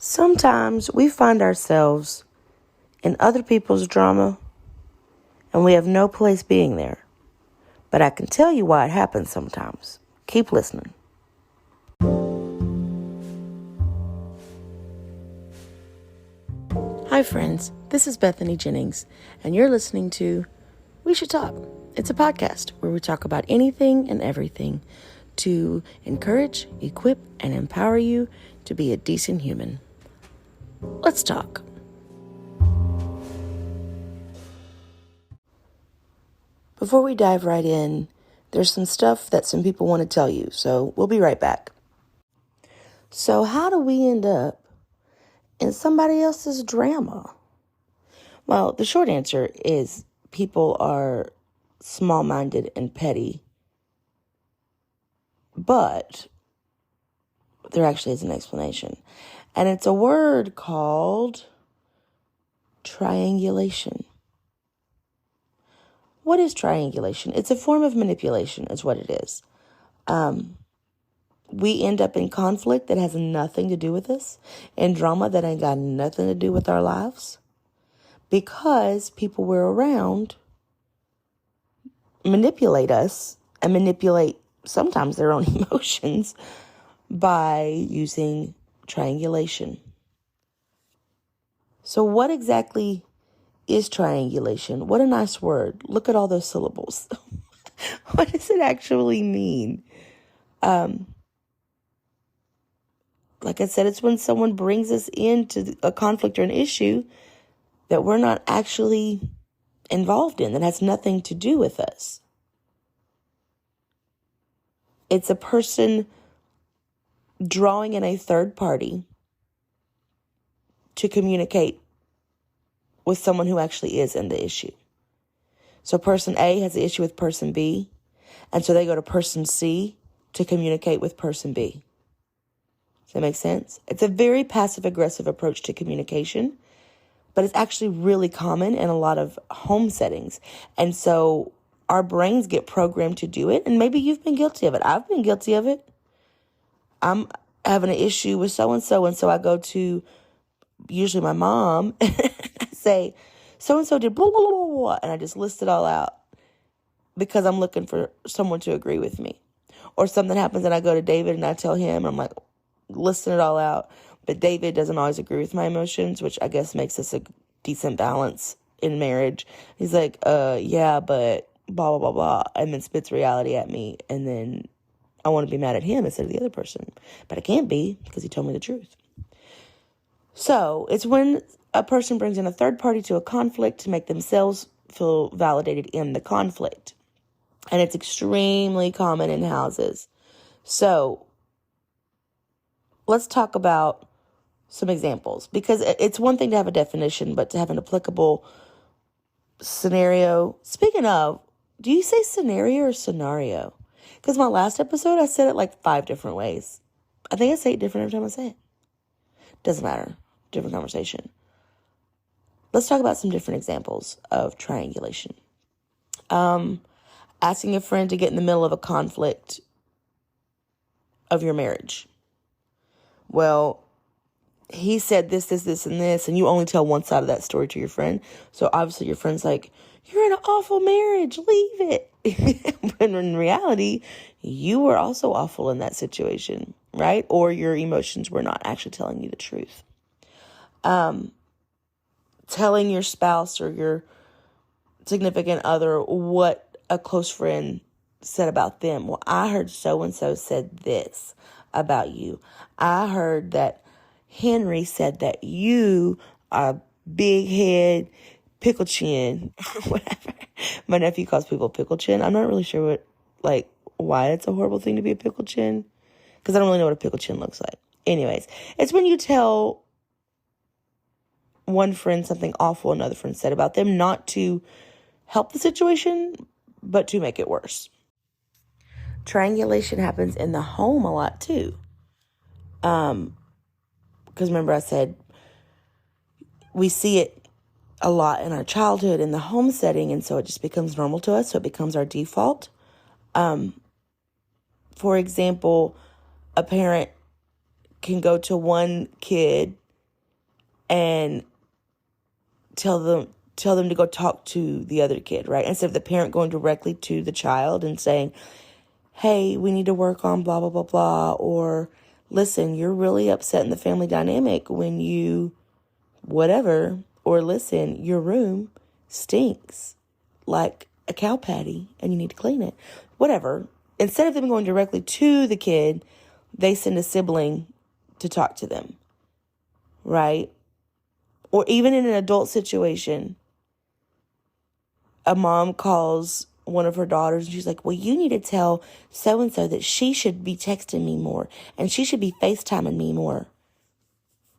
Sometimes we find ourselves in other people's drama and we have no place being there. But I can tell you why it happens sometimes. Keep listening. Hi friends, this is Bethany Jennings, and you're listening to We Should Talk. It's a podcast where we talk about anything and everything to encourage, equip, and empower you to be a decent human. Let's talk. Before we dive right in, there's some stuff that some people want to tell you, so we'll be right back. So how do we end up in somebody else's drama? Well, the short answer is people are small-minded and petty, but there actually is an explanation. And it's a word called triangulation. What is triangulation? It's a form of manipulation, is what it is. We end up in conflict that has nothing to do with us, and drama that ain't got nothing to do with our lives, because people we're around manipulate us and manipulate sometimes their own emotions by using triangulation. So what exactly is triangulation? What a nice word. Look at all those syllables. What does it actually mean? Like I said, it's when someone brings us into a conflict or an issue that we're not actually involved in, that has nothing to do with us. It's a person drawing in a third party to communicate with someone who actually is in the issue. So person A has an issue with person B, and so they go to person C to communicate with person B. Does that make sense? It's a very passive-aggressive approach to communication, but it's actually really common in a lot of home settings. And so our brains get programmed to do it, and maybe you've been guilty of it. I've been guilty of it. I'm having an issue with so-and-so, and so I go to usually my mom and I say, so-and-so did blah, blah, blah, blah, and I just list it all out because I'm looking for someone to agree with me. Or something happens and I go to David and I tell him, I'm like listing it all out, but David doesn't always agree with my emotions, which I guess makes us a decent balance in marriage. He's like, yeah, but blah, blah, blah, blah, and then spits reality at me, and then I want to be mad at him instead of the other person, but I can't be because he told me the truth. So it's when a person brings in a third party to a conflict to make themselves feel validated in the conflict. And it's extremely common in houses. So let's talk about some examples, because it's one thing to have a definition, but to have an applicable scenario. Speaking of, do you say scenario or scenario? Because my last episode, I said it like 5 different ways. I think I say it different every time I say it. Doesn't matter. Different conversation. Let's talk about some different examples of triangulation. Asking a friend to get in the middle of a conflict of your marriage. Well, he said this, this, this, and this, and you only tell one side of that story to your friend. So obviously your friend's like, you're in an awful marriage, leave it. But in reality, you were also awful in that situation, right? Or your emotions were not actually telling you the truth. Telling your spouse or your significant other what a close friend said about them. Well, I heard so-and-so said this about you. I heard that Henry said that you are big head, pickle chin, whatever. My nephew calls people pickle chin. I'm not really sure why it's a horrible thing to be a pickle chin, because I don't really know what a pickle chin looks like. Anyways, it's when you tell one friend something awful another friend said about them, not to help the situation, but to make it worse. Triangulation happens in the home a lot too. Because remember I said we see it a lot in our childhood in the home setting, and so it just becomes normal to us, so it becomes our default. For example, a parent can go to one kid and tell them to go talk to the other kid, right? Instead of the parent going directly to the child and saying, hey, we need to work on blah, blah, blah, blah. Or, listen, you're really upset in the family dynamic when you whatever. Or, listen, your room stinks like a cow patty and you need to clean it. Whatever. Instead of them going directly to the kid, they send a sibling to talk to them, right? Or even in an adult situation, a mom calls one of her daughters and she's like, well, you need to tell so-and-so that she should be texting me more and she should be FaceTiming me more,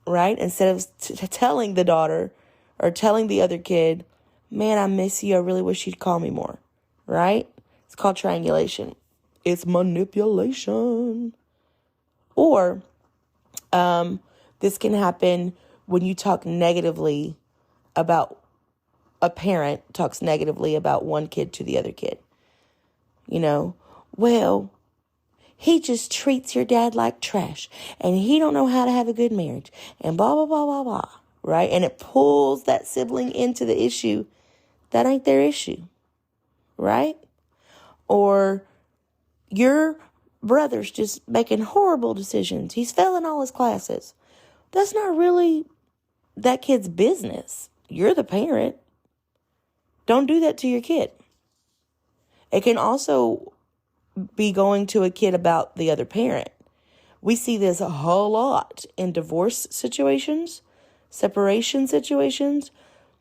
right? Instead of telling the daughter or telling the other kid, man, I miss you. I really wish you'd call me more, right? It's called triangulation. It's manipulation. Or this can happen when you talk negatively about a parent talks negatively about one kid to the other kid. Well, he just treats your dad like trash and he don't know how to have a good marriage and blah, blah, blah, blah, blah, right? And it pulls that sibling into the issue that ain't their issue, right? Or your brother's just making horrible decisions. He's failing all his classes. That's not really that kid's business. You're the parent. Don't do that to your kid. It can also be going to a kid about the other parent. We see this a whole lot in divorce situations, separation situations,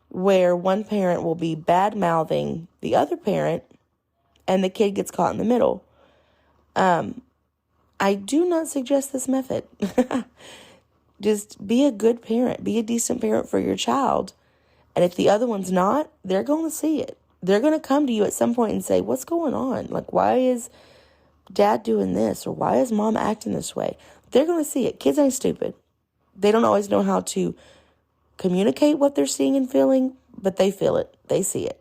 where one parent will be bad-mouthing the other parent and the kid gets caught in the middle. I do not suggest this method. Just be a good parent. Be a decent parent for your child. And if the other one's not, they're going to see it. They're going to come to you at some point and say, what's going on? Like, why is dad doing this? Or why is mom acting this way? They're going to see it. Kids ain't stupid. They don't always know how to communicate what they're seeing and feeling, but they feel it. They see it.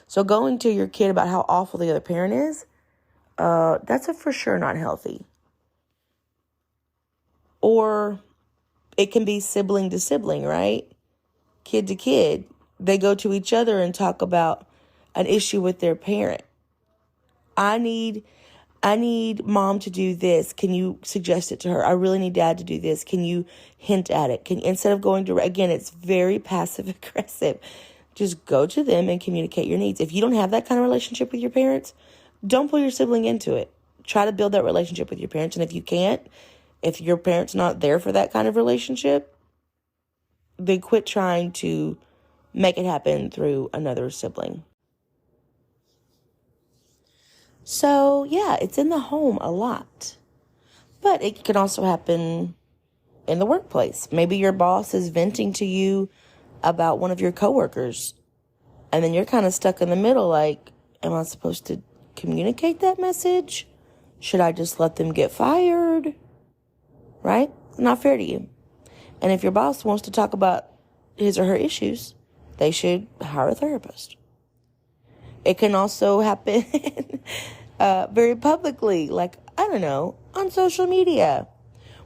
So going to your kid about how awful the other parent is, that's for sure not healthy. Or it can be sibling to sibling, right? Kid to kid. They go to each other and talk about an issue with their parent. I need mom to do this. Can you suggest it to her? I really need dad to do this. Can you hint at it? Instead of going direct, again, it's very passive aggressive. Just go to them and communicate your needs. If you don't have that kind of relationship with your parents, don't pull your sibling into it. Try to build that relationship with your parents. And if you can't, if your parent's not there for that kind of relationship, then quit trying to make it happen through another sibling. So, yeah, it's in the home a lot. But it can also happen in the workplace. Maybe your boss is venting to you about one of your coworkers. And then you're kind of stuck in the middle like, am I supposed to communicate that message? Should I just let them get fired? Right? Not fair to you. And if your boss wants to talk about his or her issues, they should hire a therapist. It can also happen very publicly, like, I don't know, on social media.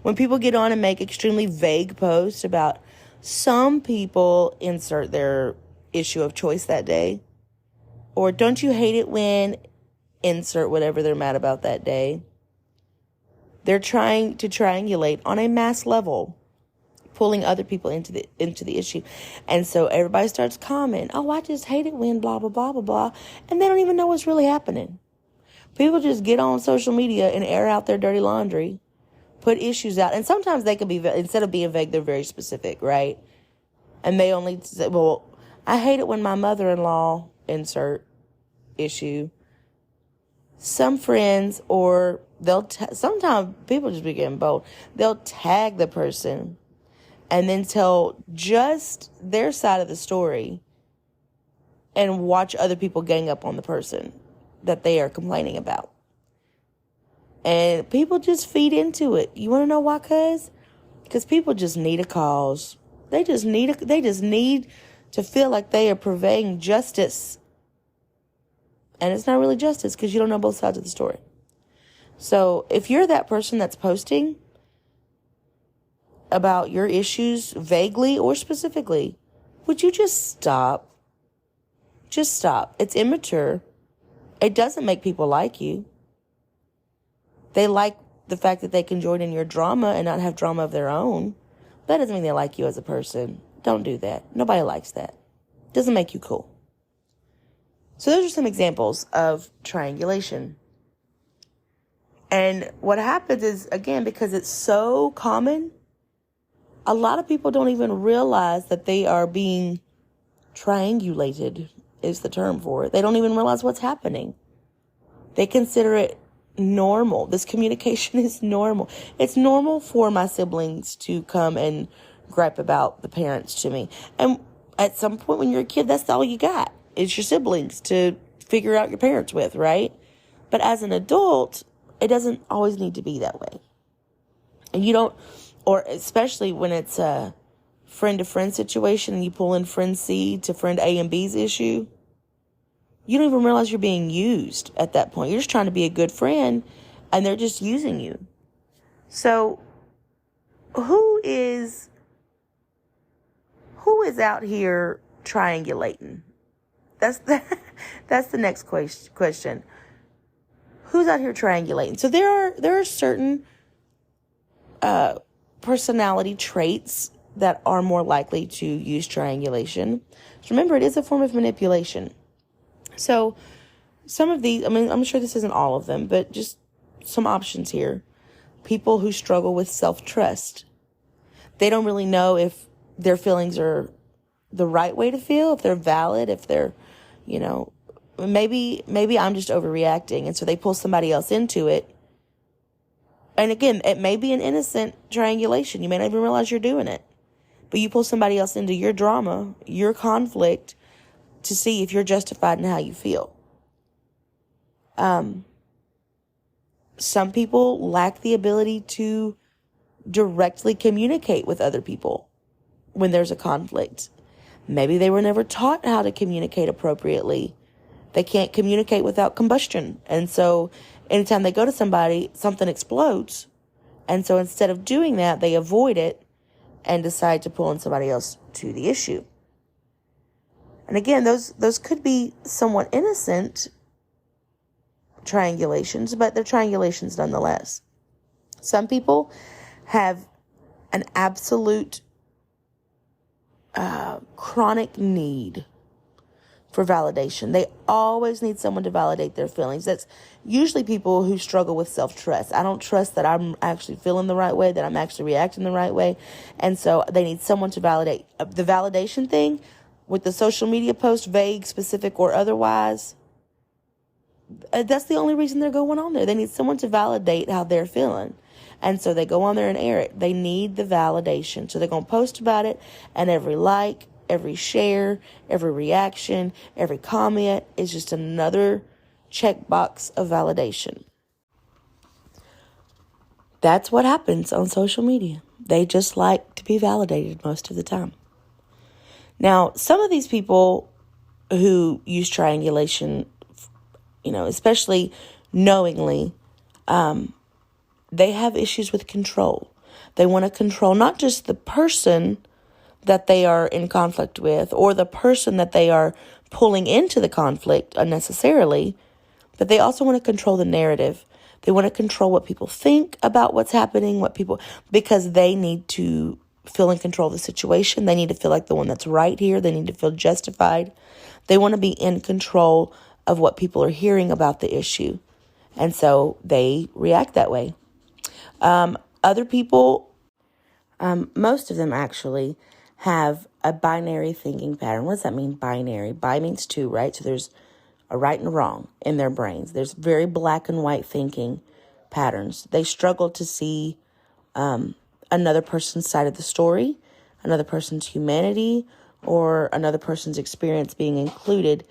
When people get on and make extremely vague posts about some people insert their issue of choice that day. Or don't you hate it when insert whatever they're mad about that day. They're trying to triangulate on a mass level, pulling other people into the issue. And so everybody starts commenting, oh, I just hate it when blah, blah, blah, blah, blah. And they don't even know what's really happening. People just get on social media and air out their dirty laundry, put issues out. And sometimes they can be, instead of being vague, they're very specific, right? And they only say, well, I hate it when my mother-in-law insert issue. Some friends, or sometimes people just be getting bold. They'll tag the person and then tell just their side of the story and watch other people gang up on the person that they are complaining about. And people just feed into it. You want to know why, cuz? Because people just need a cause. They just need to feel like they are purveying justice. And it's not really justice because you don't know both sides of the story. So if you're that person that's posting, about your issues vaguely or specifically, would you just stop? Just stop. It's immature. It doesn't make people like you. They like the fact that they can join in your drama and not have drama of their own. That doesn't mean they like you as a person. Don't do that. Nobody likes that. Doesn't make you cool. So those are some examples of triangulation. And what happens is, again, because it's so common, a lot of people don't even realize that they are being triangulated, is the term for it. They don't even realize what's happening. They consider it normal. This communication is normal. It's normal for my siblings to come and gripe about the parents to me. And at some point when you're a kid, that's all you got. It's your siblings to figure out your parents with, right? But as an adult, it doesn't always need to be that way. And you don't, or especially when it's a friend-to-friend situation and you pull in friend C to friend A and B's issue, you don't even realize you're being used at that point. You're just trying to be a good friend, and they're just using you. So, who is out here triangulating? That's the next question. Who's out here triangulating? So there are certain personality traits that are more likely to use triangulation. So remember, it is a form of manipulation. So some of these, I mean, I'm sure this isn't all of them, but just some options here. People who struggle with self-trust. They don't really know if their feelings are the right way to feel, if they're valid, if they're, maybe I'm just overreacting. And so they pull somebody else into it. And again, it may be an innocent triangulation. You may not even realize you're doing it. But you pull somebody else into your drama, your conflict, to see if you're justified in how you feel. Some people lack the ability to directly communicate with other people when there's a conflict. Maybe they were never taught how to communicate appropriately. They can't communicate without combustion. And so anytime they go to somebody, something explodes. And so instead of doing that, they avoid it and decide to pull in somebody else to the issue. And again, those could be somewhat innocent triangulations, but they're triangulations nonetheless. Some people have an absolute chronic need for validation. They always need someone to validate their feelings. That's usually people who struggle with self-trust. I don't trust that I'm actually feeling the right way, that I'm actually reacting the right way. And so they need someone to validate. The validation thing with the social media post, vague, specific, or otherwise, that's the only reason they're going on there. They need someone to validate how they're feeling. And so they go on there and air it. They need the validation. So they're going to post about it, and every like, every share, every reaction, every comment is just another checkbox of validation. That's what happens on social media. They just like to be validated most of the time. Now, some of these people who use triangulation, especially knowingly, they have issues with control. They want to control not just the person that they are in conflict with or the person that they are pulling into the conflict unnecessarily, but they also want to control the narrative. They want to control what people think about what's happening, because they need to feel in control of the situation. They need to feel like the one that's right here. They need to feel justified. They want to be in control of what people are hearing about the issue. And so they react that way. Other people, most of them actually, have a binary thinking pattern. What does that mean, binary? Bi means two, right? So there's a right and a wrong in their brains. There's very black and white thinking patterns. They struggle to see another person's side of the story, another person's humanity, or another person's experience being included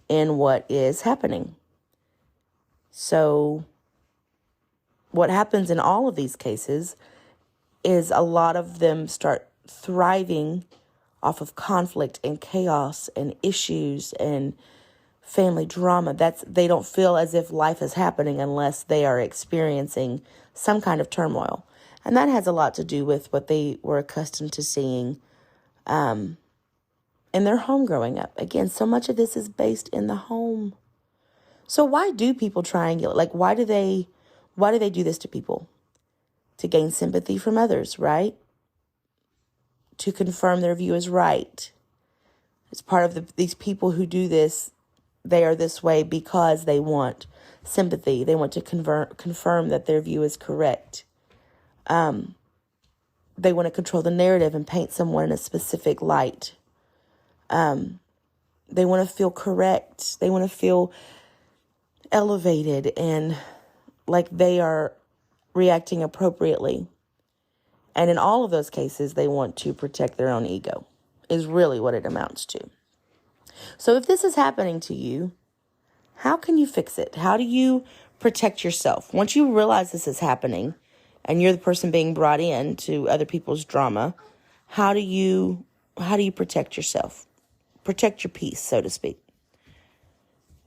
in what is happening. So what happens in all of these cases is a lot of them start thriving off of conflict and chaos and issues and family drama. They don't feel as if life is happening unless they are experiencing some kind of turmoil. And that has a lot to do with what they were accustomed to seeing in their home growing up. Again, so much of this is based in the home. So why do people triangulate? Like, why do they do this to people? To gain sympathy from others, right? To confirm their view is right. It's part of these people who do this. They are this way because they want sympathy. They want to confirm that their view is correct. They want to control the narrative and paint someone in a specific light. They want to feel correct. They want to feel elevated and like they are reacting appropriately. And in all of those cases, they want to protect their own ego, is really what it amounts to. So if this is happening to you, how can you fix it? How do you protect yourself? Once you realize this is happening and you're the person being brought in to other people's drama, how do you protect yourself? Protect your peace, so to speak.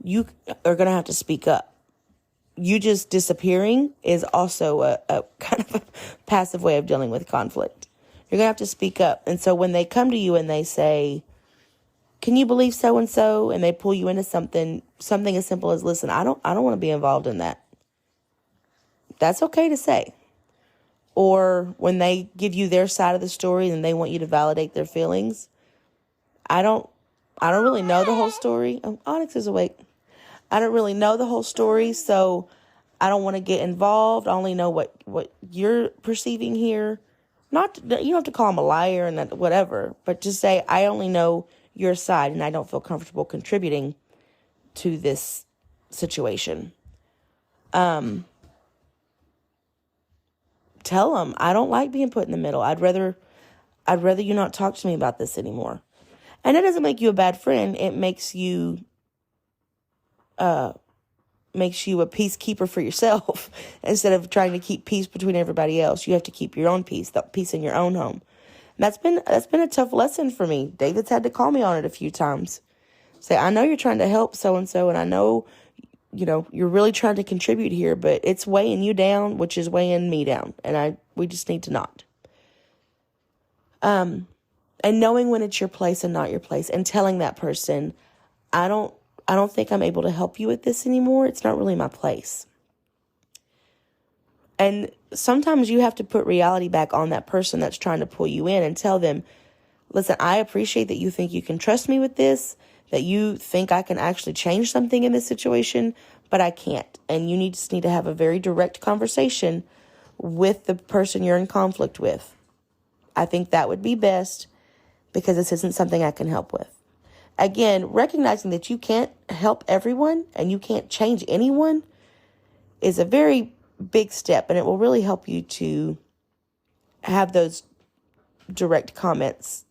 You are going to have to speak up. You just disappearing is also a kind of a passive way of dealing with conflict. You're going to have to speak up. And so when they come to you and they say, can you believe so-and-so? And they pull you into something as simple as, listen, I don't want to be involved in that. That's okay to say. Or when they give you their side of the story and they want you to validate their feelings, I don't really know the whole story. Oh, Onyx is awake. I don't really know the whole story, so I don't want to get involved. I only know what you're perceiving here. You don't have to call them a liar and that, whatever, but just say, I only know your side and I don't feel comfortable contributing to this situation. Tell them, I don't like being put in the middle. I'd rather you not talk to me about this anymore. And it doesn't make you a bad friend. It makes you a peacekeeper for yourself. Instead of trying to keep peace between everybody else, you have to keep your own peace, the peace in your own home. And that's been a tough lesson for me. David's had to call me on it a few times. Say, I know you're trying to help so-and-so, and I know, you're really trying to contribute here, but it's weighing you down, which is weighing me down. And we just need to not. And knowing when it's your place and not your place, and telling that person, I don't think I'm able to help you with this anymore. It's not really my place. And sometimes you have to put reality back on that person that's trying to pull you in and tell them, listen, I appreciate that you think you can trust me with this, that you think I can actually change something in this situation, but I can't. And you just need to have a very direct conversation with the person you're in conflict with. I think that would be best because this isn't something I can help with. Again, recognizing that you can't help everyone and you can't change anyone is a very big step, and it will really help you to have those direct comments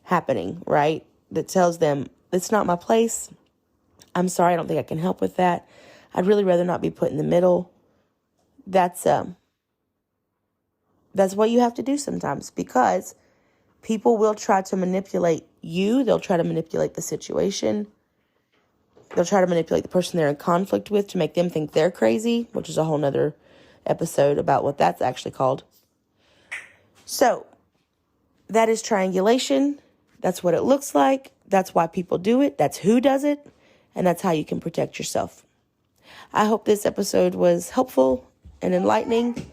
happening, right? That tells them, it's not my place. I'm sorry, I don't think I can help with that. I'd really rather not be put in the middle. That's what you have to do sometimes, because people will try to manipulate you. They'll try to manipulate the situation. They'll try to manipulate the person they're in conflict with to make them think they're crazy, which is a whole nother episode about what that's actually called. So that is triangulation. That's what it looks like. That's why people do it. That's who does it. And that's how you can protect yourself. I hope this episode was helpful and enlightening.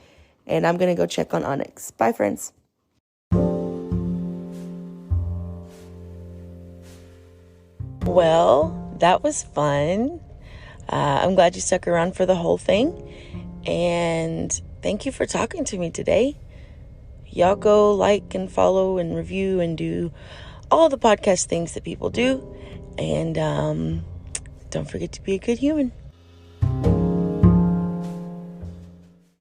And I'm going to go check on Onyx. Bye, friends. Well, that was fun. I'm glad you stuck around for the whole thing. And thank you for talking to me today. Y'all go like and follow and review and do all the podcast things that people do. And don't forget to be a good human.